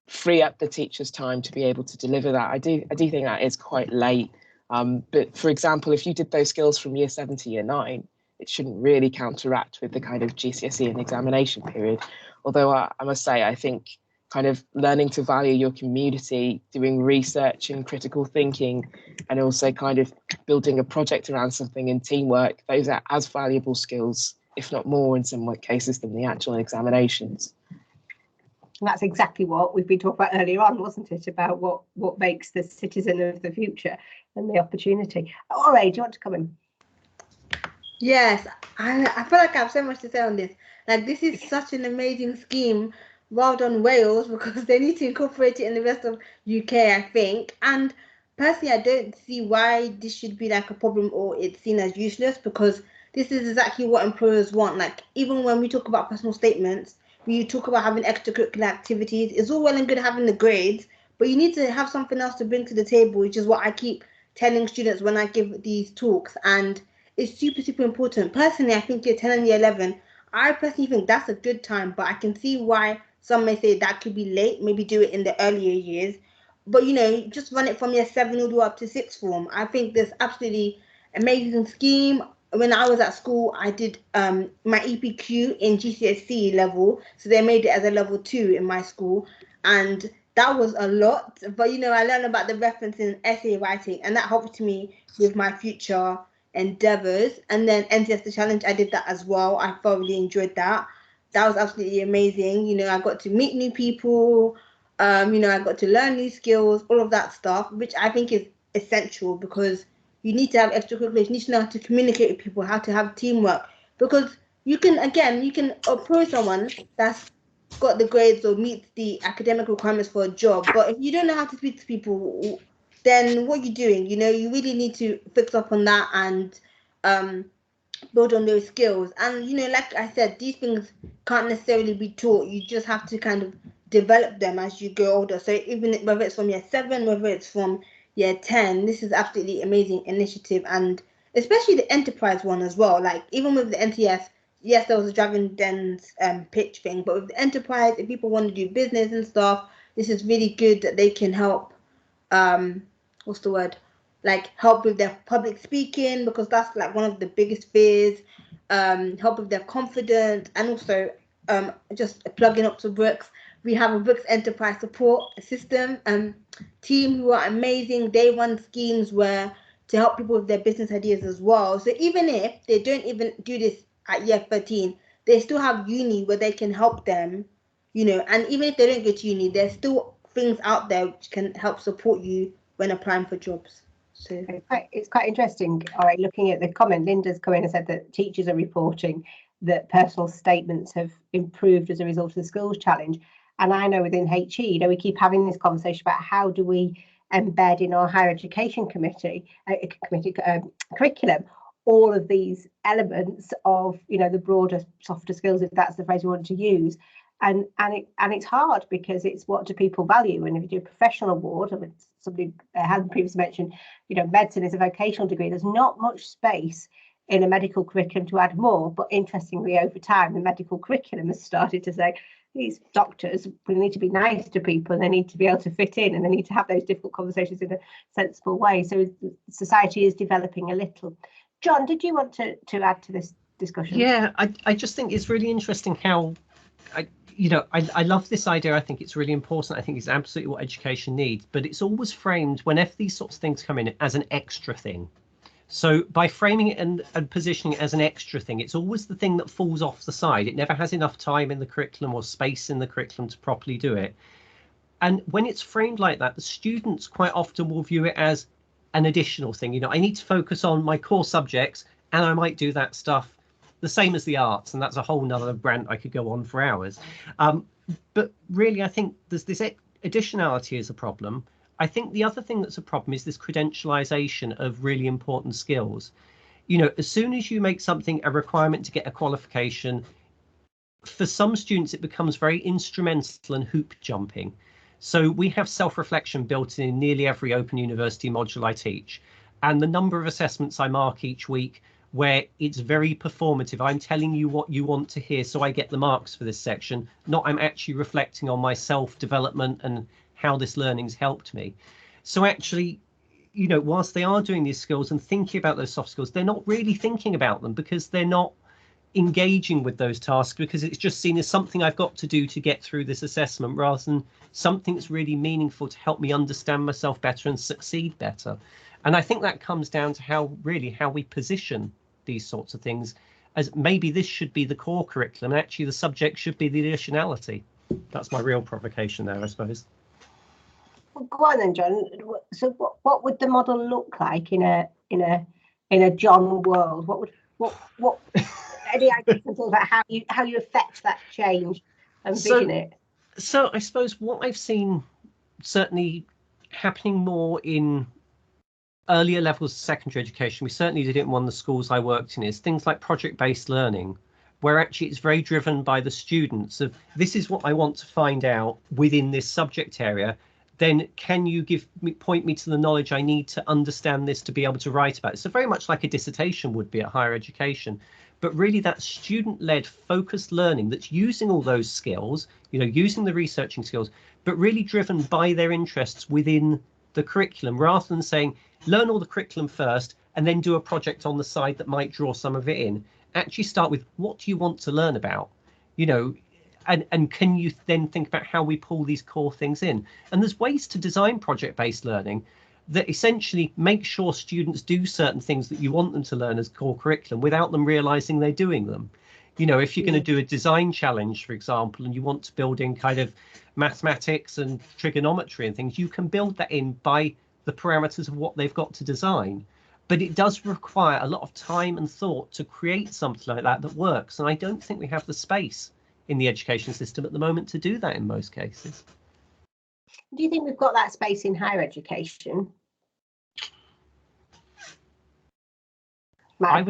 free up the teacher's time to be able to deliver that. I do think that is quite late. But for example, if you did those skills from year 7 to year 9, it shouldn't really counteract with the kind of GCSE and examination period. Although I must say, I think kind of learning to value your community, doing research and critical thinking, and also kind of building a project around something in teamwork, those are as valuable skills, if not more in some cases, than the actual examinations. And that's exactly what we've been talking about earlier on, wasn't it? About what makes the citizen of the future and the opportunity. All right, do you want to come in? Yes, I feel like I have so much to say on this. Like, this is such an amazing scheme. Well done, Wales, because they need to incorporate it in the rest of UK, I think. And personally, I don't see why this should be like a problem or it's seen as useless, because this is exactly what employers want. Like, even when we talk about personal statements, we talk about having extracurricular activities. It's all well and good having the grades, but you need to have something else to bring to the table, which is what I keep telling students when I give these talks. And it's super, super important. Personally, I think year 10 and year 11, I personally think that's a good time, but I can see why some may say that could be late, maybe do it in the earlier years. But, you know, just run it from year 7 all the way up to 6th form. I think this absolutely amazing scheme. When I was at school, I did my EPQ in GCSE level. So they made it as a level 2 in my school. And that was a lot. But, you know, I learned about the reference in essay writing, and that helped me with my future endeavors. And then NCS the challenge, I did that as well. I thoroughly enjoyed that. That was absolutely amazing. You know, I got to meet new people. You know, I got to learn new skills, all of that stuff, which I think is essential, because you need to have extracurriculars. You need to know how to communicate with people, how to have teamwork, because you can approach someone that's got the grades or meets the academic requirements for a job, but if you don't know how to speak to people, then what are you doing? You know, you really need to fix up on that and build on those skills. And, you know, like I said, these things can't necessarily be taught. You just have to kind of develop them as you grow older. So even whether it's from year 7, whether it's from year 10, this is absolutely amazing initiative. And especially the enterprise one as well. Like, even with the NTS, yes, there was a Dragon Den's pitch thing, but with the enterprise, if people want to do business and stuff, this is really good that they can help, what's the word? Like, help with their public speaking, because that's like one of the biggest fears, help with their confidence, and also just plugging up to Brooks. We have a Brooks Enterprise Support System team who are amazing. They run schemes where to help people with their business ideas as well. So even if they don't even do this at year 13, they still have uni where they can help them, you know, and even if they don't go to uni, there's still things out there which can help support you when applying for jobs. So it's quite interesting. All right, looking at the comment, Linda's come in and said that teachers are reporting that personal statements have improved as a result of the skills challenge. And I know within HE, you know, we keep having this conversation about how do we embed in our higher education curriculum all of these elements of, you know, the broader, softer skills, if that's the phrase we want to use. And it's hard, because it's what do people value? And if you do a professional award, I mean, somebody had previously mentioned, you know, medicine is a vocational degree. There's not much space in a medical curriculum to add more. But interestingly, over time, the medical curriculum has started to say these doctors need to be nice to people, and they need to be able to fit in, and they need to have those difficult conversations in a sensible way. So society is developing a little. John, did you want to add to this discussion? Yeah, I just think it's really interesting how, I love this idea. I think it's really important. I think it's absolutely what education needs, but it's always framed whenever these sorts of things come in as an extra thing. So by framing it and positioning it as an extra thing, it's always the thing that falls off the side. It never has enough time in the curriculum or space in the curriculum to properly do it. And when it's framed like that, the students quite often will view it as an additional thing. You know, I need to focus on my core subjects, and I might do that stuff the same as the arts, and that's a whole nother rant I could go on for hours. But really, I think there's this additionality is a problem. I think the other thing that's a problem is this credentialization of really important skills. You know, as soon as you make something a requirement to get a qualification, for some students, it becomes very instrumental and hoop jumping. So we have self-reflection built in nearly every Open University module I teach. And the number of assessments I mark each week where it's very performative. I'm telling you what you want to hear, so I get the marks for this section, not I'm actually reflecting on my self-development and how this learning's helped me. So actually, you know, whilst they are doing these skills and thinking about those soft skills, they're not really thinking about them because they're not engaging with those tasks, because it's just seen as something I've got to do to get through this assessment, rather than something that's really meaningful to help me understand myself better and succeed better. And I think that comes down to how we position these sorts of things, as maybe this should be the core curriculum, and actually the subject should be the additionality. That's my real provocation there, I suppose. Well, go on then, John. So what would the model look like in a John world? What any ideas about how you affect that change and vision it? So I suppose what I've seen certainly happening more in earlier levels of secondary education, we certainly did it in one of the schools I worked in, is things like project-based learning, where actually it's very driven by the students of, this is what I want to find out within this subject area, then can you point me to the knowledge I need to understand this to be able to write about it? So very much like a dissertation would be at higher education, but really that student-led focused learning that's using all those skills, you know, using the researching skills, but really driven by their interests within the curriculum, rather than saying, learn all the curriculum first and then do a project on the side that might draw some of it in. Actually start with, what do you want to learn about? You know, and can you then think about how we pull these core things in? And there's ways to design project-based learning that essentially make sure students do certain things that you want them to learn as core curriculum without them realizing they're doing them. You know, if you're going to do a design challenge, for example, and you want to build in kind of mathematics and trigonometry and things, you can build that in by the parameters of what they've got to design. But it does require a lot of time and thought to create something like that works. And I don't think we have the space in the education system at the moment to do that in most cases. Do you think we've got that space in higher education? I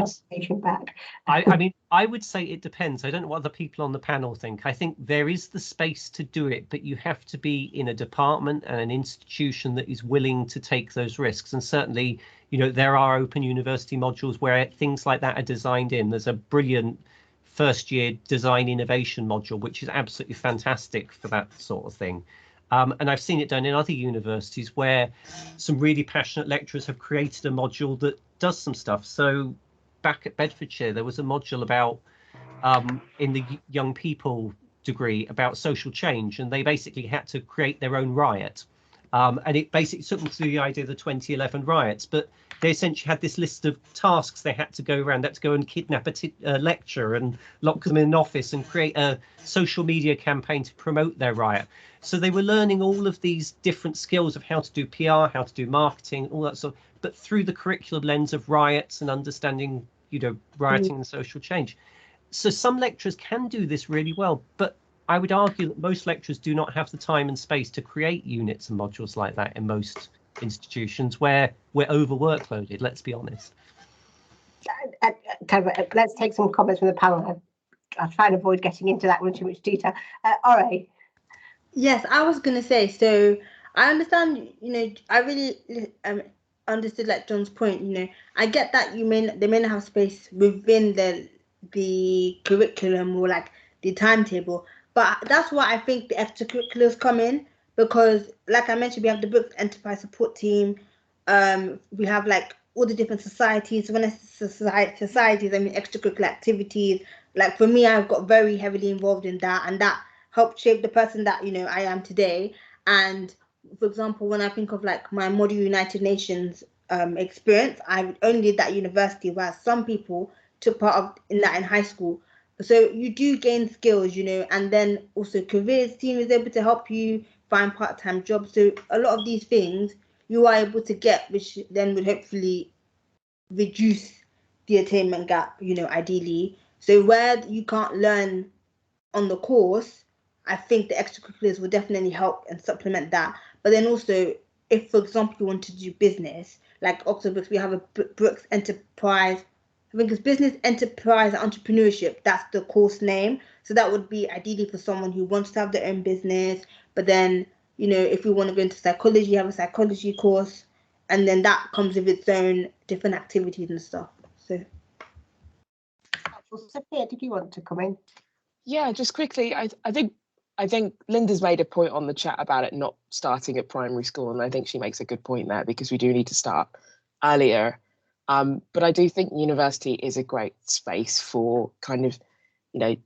mean, I would say it depends. I don't know what other people on the panel think. I think there is the space to do it, but you have to be in a department and an institution that is willing to take those risks. And certainly, you know, there are open university modules where things like that are designed in. There's a brilliant first year design innovation module, which is absolutely fantastic for that sort of thing. And I've seen it done in other universities where some really passionate lecturers have created a module that does some stuff. So back at Bedfordshire, there was a module about in the young people degree about social change, and they basically had to create their own riot. And it basically took them through the idea of the 2011 riots, but they essentially had this list of tasks they had to go around. They had to go and kidnap a lecturer and lock them in an office and create a social media campaign to promote their riot. So they were learning all of these different skills of how to do PR, how to do marketing, all that sort of, but through the curriculum lens of riots and understanding, you know, rioting and social change. So some lecturers can do this really well, but I would argue that most lecturers do not have the time and space to create units and modules like that in most institutions where we're over-workloaded, let's be honest. Let's take some comments from the panel. I'll try and avoid getting into that one too much detail. Ore. Yes, I was going to say, so I understand, you know, I really understood like John's point, you know, I get that they may not have space within the curriculum or like the timetable, but that's why I think the extracurriculars come in, because like I mentioned, we have the Brooks Enterprise Support Team, we have like all the different societies. When I say societies, I mean extracurricular activities. Like for me, I've got very heavily involved in that, and that helped shape the person that, you know, I am today. And for example, when I think of like my Model United Nations experience, I only did that at university, whereas some people took part in high school. So you do gain skills, you know, and then also careers team is able to help you find part-time jobs. So a lot of these things you are able to get, which then would hopefully reduce the attainment gap, you know, ideally. So where you can't learn on the course, I think the extracurriculars will definitely help and supplement that. But then also, if, for example, you want to do business, like Oxford Brooks, we have a Brooks Enterprise, I think it's Business Enterprise Entrepreneurship. That's the course name. So that would be ideally for someone who wants to have their own business. But then, you know, if we want to go into psychology, you have a psychology course. And then that comes with its own different activities and stuff. So, Sophia, did you want to come in? Yeah, just quickly, I think I think Linda's made a point on the chat about it not starting at primary school, and I think she makes a good point there, because we do need to start earlier. But I do think university is a great space for kind of,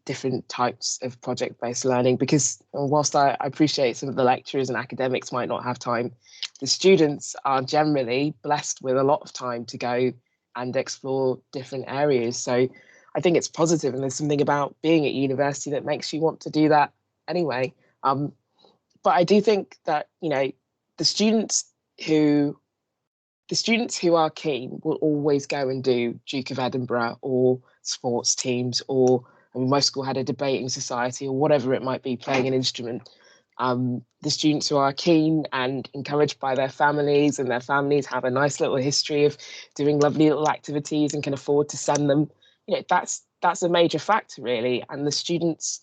different types of project-based learning, because whilst I appreciate some of the lecturers and academics might not have time, the students are generally blessed with a lot of time to go and explore different areas. So I think it's positive, and there's something about being at university that makes you want to do that anyway. But I do think that, the students who are keen will always go and do Duke of Edinburgh or sports teams, or most school had a debating society or whatever it might be, playing an instrument. The students who are keen and encouraged by their families, and their families have a nice little history of doing lovely little activities and can afford to send them, that's a major factor, really. And the students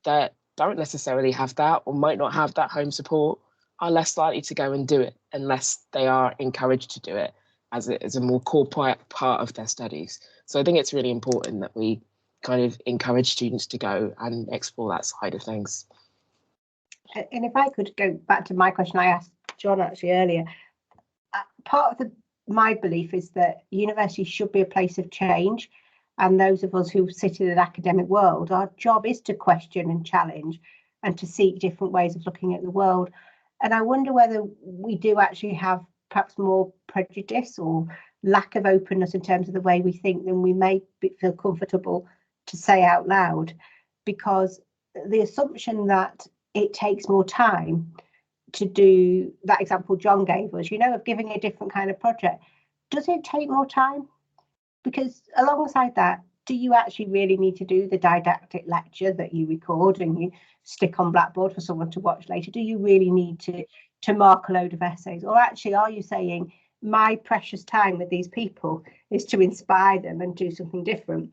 that don't necessarily have that, or might not have that home support, are less likely to go and do it unless they are encouraged to do it as a more core part of their studies. So I think it's really important that we kind of encourage students to go and explore that side of things. And if I could go back to my question I asked John actually earlier, part of my belief is that university should be a place of change, and those of us who sit in an academic world, our job is to question and challenge and to seek different ways of looking at the world. And I wonder whether we do actually have perhaps more prejudice or lack of openness in terms of the way we think than we may feel comfortable to say out loud, because the assumption that it takes more time to do that example John gave us, of giving a different kind of project, does it take more time? Because alongside that, do you actually really need to do the didactic lecture that you record and you stick on Blackboard for someone to watch later? Do you really need to mark a load of essays? Or actually, are you saying my precious time with these people is to inspire them and do something different?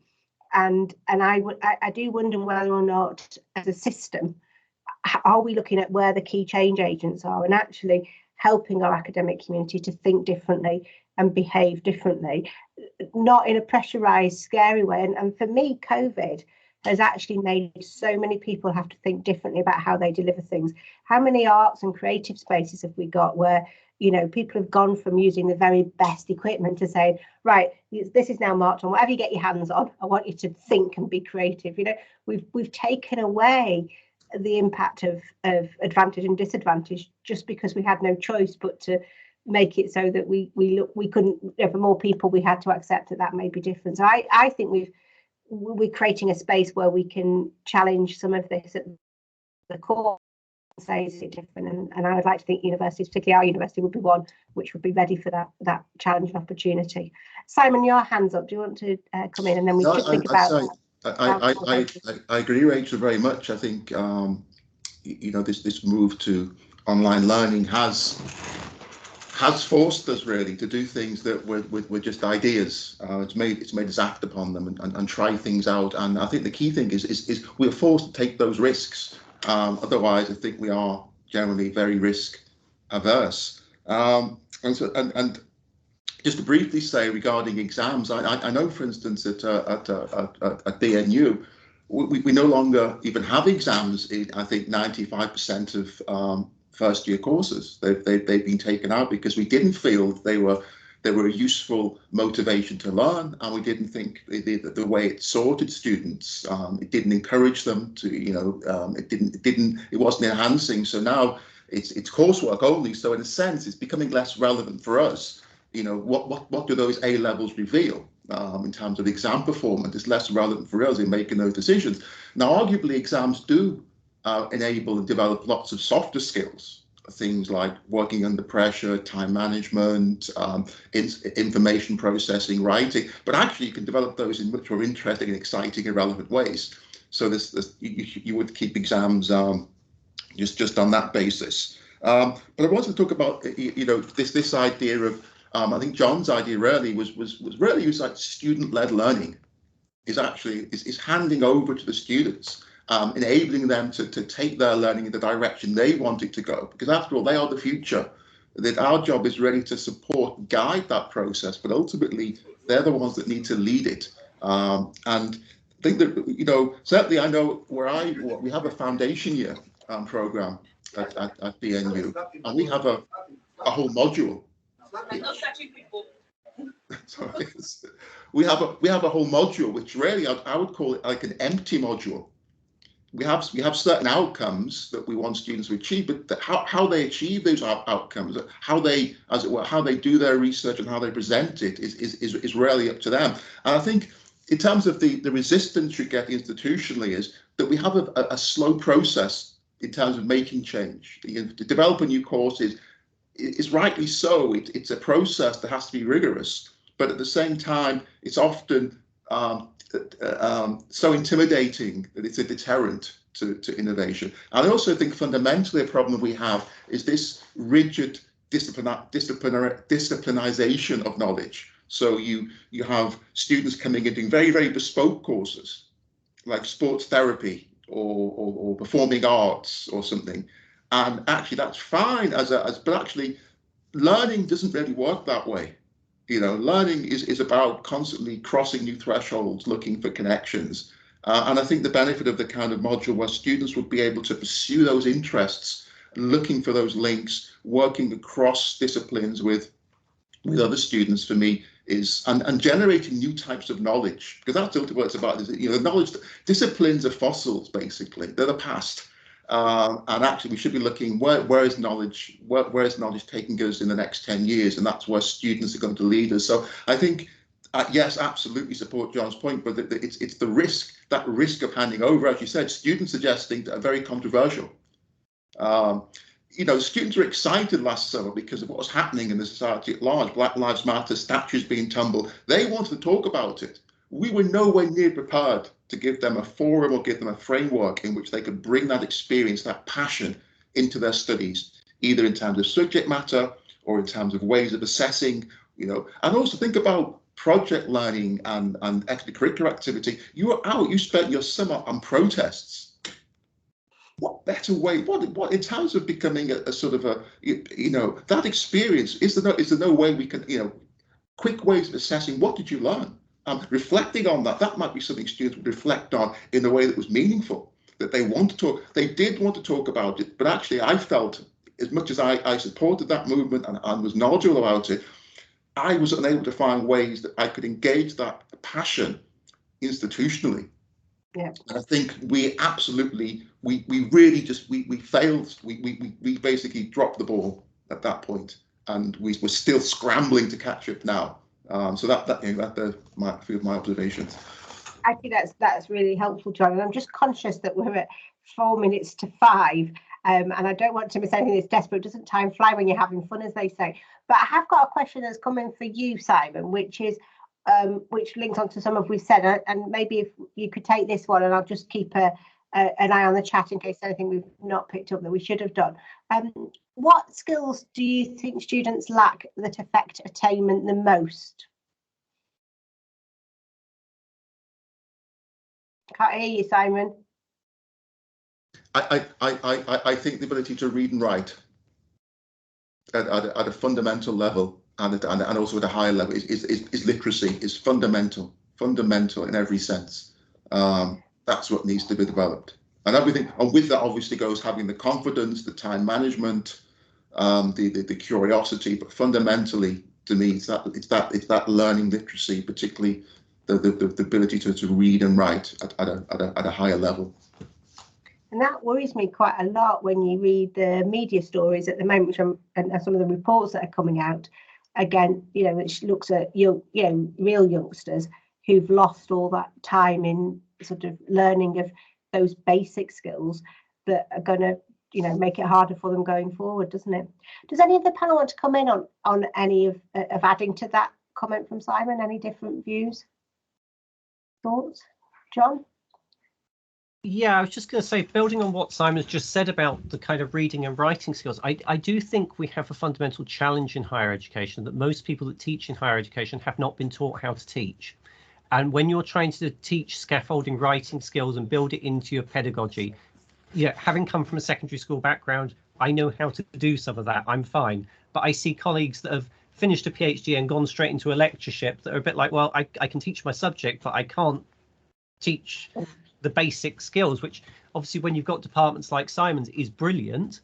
And I do wonder whether or not, as a system, are we looking at where the key change agents are and actually helping our academic community to think differently and behave differently, not in a pressurized, scary way. And for me, COVID has actually made so many people have to think differently about how they deliver things. How many arts and creative spaces have we got where, people have gone from using the very best equipment to say, right, this is now marked on, whatever you get your hands on, I want you to think and be creative. We've taken away the impact of advantage and disadvantage just because we had no choice but to make it so that we couldn't, for more people, we had to accept that may be different. So I think we're creating a space where we can challenge some of this at the core and say, is it different? And I would like to think universities, particularly our university, would be one which would be ready for that challenge and opportunity. Simon, your hand's up. Do you want to come in, and then we should think about that? I agree, Rachel, very much. I think this move to online learning has forced us really to do things that were just ideas. It's made us act upon them and try things out. And I think the key thing is we're forced to take those risks. Otherwise, I think we are generally very risk averse. And just to briefly say regarding exams, I know, for instance, at BNU, we no longer even have exams in, I think, 95% of first year courses. They've been taken out because we didn't feel they were a useful motivation to learn, and we didn't think the way it sorted students, it didn't encourage them to, it wasn't enhancing. So now it's coursework only. So in a sense, it's becoming less relevant for us. What do those A levels reveal in terms of exam performance? It's less relevant for us in making those decisions. Now, arguably, exams do enable and develop lots of softer skills, things like working under pressure, time management, information processing, writing. But actually, you can develop those in much more interesting and exciting and relevant ways. So you would keep exams just on that basis. But I wanted to talk about this idea of I think John's idea really was like student-led learning is handing over to the students, enabling them to take their learning in the direction they want it to go, because after all, they are the future. That our job is really to support, guide that process, but ultimately they're the ones that need to lead it. And I think that certainly I know we have a foundation year program at BNU, and we have a whole module. Sorry. We have a whole module which really I would call it like an empty module. We have certain outcomes that we want students to achieve, but how they achieve those outcomes, how they, as it were, how they do their research and how they present it is really up to them. And I think in terms of the resistance you get institutionally is that we have a slow process in terms of making change. To develop a new course is rightly so. It's a process that has to be rigorous, but at the same time, it's often so intimidating that it's a deterrent to innovation. And I also think fundamentally a problem we have is this rigid disciplinization of knowledge. So you have students coming in doing very, very bespoke courses like sports therapy or performing arts or something. And actually that's fine but actually learning doesn't really work that way. You know, learning is about constantly crossing new thresholds, looking for connections. And I think the benefit of the kind of module where students would be able to pursue those interests, looking for those links, working across disciplines with other students, for me, is and generating new types of knowledge, because that's ultimately what it's about. Is, you know, knowledge disciplines are fossils, basically. They're the past. And actually, we should be looking where is knowledge taking us in the next 10 years, and that's where students are going to lead us. So I think, yes, absolutely support John's point, but it's the risk of handing over, as you said, students suggesting that are very controversial. You know, students were excited last summer because of what was happening in the society at large. Black Lives Matter, statues being tumbled. They wanted to talk about it. We were nowhere near prepared to give them a forum or give them a framework in which they could bring that experience, that passion into their studies, either in terms of subject matter or in terms of ways of assessing, you know, and also think about project learning and extracurricular activity. You were out, you spent your summer on protests. What better way, what in terms of becoming a sort of a, you know, that experience, is there no way we can, you know, quick ways of assessing what did you learn? Reflecting on that might be something students would reflect on in a way that was meaningful, that they did want to talk about it, but actually I felt, as much as I supported that movement and was knowledgeable about it, I was unable to find ways that I could engage that passion institutionally. Yeah. And I think we absolutely, we really just, we failed, we basically dropped the ball at that point, and we're still scrambling to catch up now. So that might be my observations. I think that's really helpful, John. And I'm just conscious that we're at 4 minutes to 5, and I don't want to miss anything that's desperate. Doesn't time fly when you're having fun, as they say? But I have got a question that's coming for you, Simon, which is which links onto some of we've said, and maybe if you could take this one, and I'll just keep an eye on the chat in case anything we've not picked up that we should have done. What skills do you think students lack that affect attainment the most? Can't hear you, Simon. I think the ability to read and write at a fundamental level, and also at a higher level is literacy, is fundamental in every sense. That's what needs to be developed, and everything. And with that, obviously, goes having the confidence, the time management, the curiosity. But fundamentally, to me, it's that learning literacy, particularly the ability to read and write at a higher level. And that worries me quite a lot when you read the media stories at the moment, which and some of the reports that are coming out. Again, you know, which looks at real youngsters who've lost all that time in sort of learning of those basic skills that are going to, you know, make it harder for them going forward, doesn't it? Does any of the panel want to come in on any of adding to that comment from Simon? Any different views, thoughts, John? Yeah, I was just going to say, building on what Simon's just said about the kind of reading and writing skills, I do think we have a fundamental challenge in higher education, that most people that teach in higher education have not been taught how to teach. And when you're trying to teach scaffolding writing skills and build it into your pedagogy, yeah, having come from a secondary school background, I know how to do some of that. I'm fine. But I see colleagues that have finished a PhD and gone straight into a lectureship that are a bit like, well, I can teach my subject, but I can't teach the basic skills, which obviously when you've got departments like Simon's is brilliant,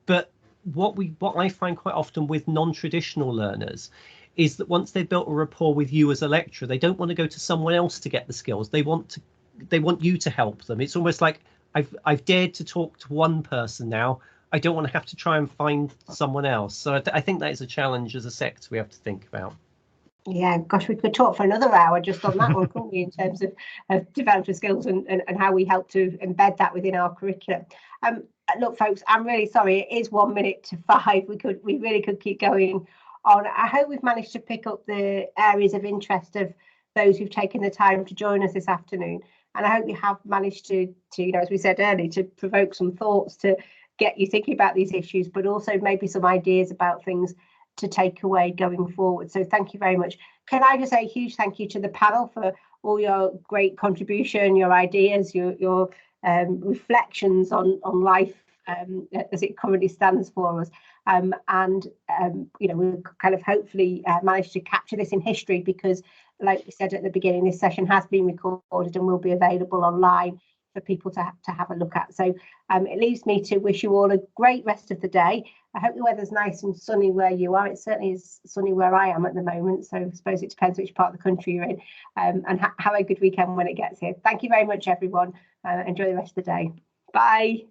but what I find quite often with non-traditional learners is that once they've built a rapport with you as a lecturer, they don't want to go to someone else to get the skills. They want you to help them. It's almost like I've dared to talk to one person now. I don't want to have to try and find someone else. So I think that is a challenge as a sector we have to think about. Yeah, gosh, we could talk for another hour just on that one, couldn't we, in terms of developer skills and how we help to embed that within our curriculum. Look, folks, I'm really sorry. It is 1 minute to 5. We really could keep going on. I hope we've managed to pick up the areas of interest of those who've taken the time to join us this afternoon. And I hope you have managed to as we said earlier, to provoke some thoughts, to get you thinking about these issues, but also maybe some ideas about things to take away going forward. So thank you very much. Can I just say a huge thank you to the panel for all your great contribution, your ideas, your reflections on life as it currently stands for us. We'll kind of hopefully manage to capture this in history, because like we said at the beginning, this session has been recorded and will be available online for people to have a look at. So it leaves me to wish you all a great rest of the day. I hope the weather's nice and sunny where you are. It certainly is sunny where I am at the moment, so I suppose it depends which part of the country you're in. And have a good weekend when it gets here. Thank you very much, everyone. Enjoy the rest of the day. Bye.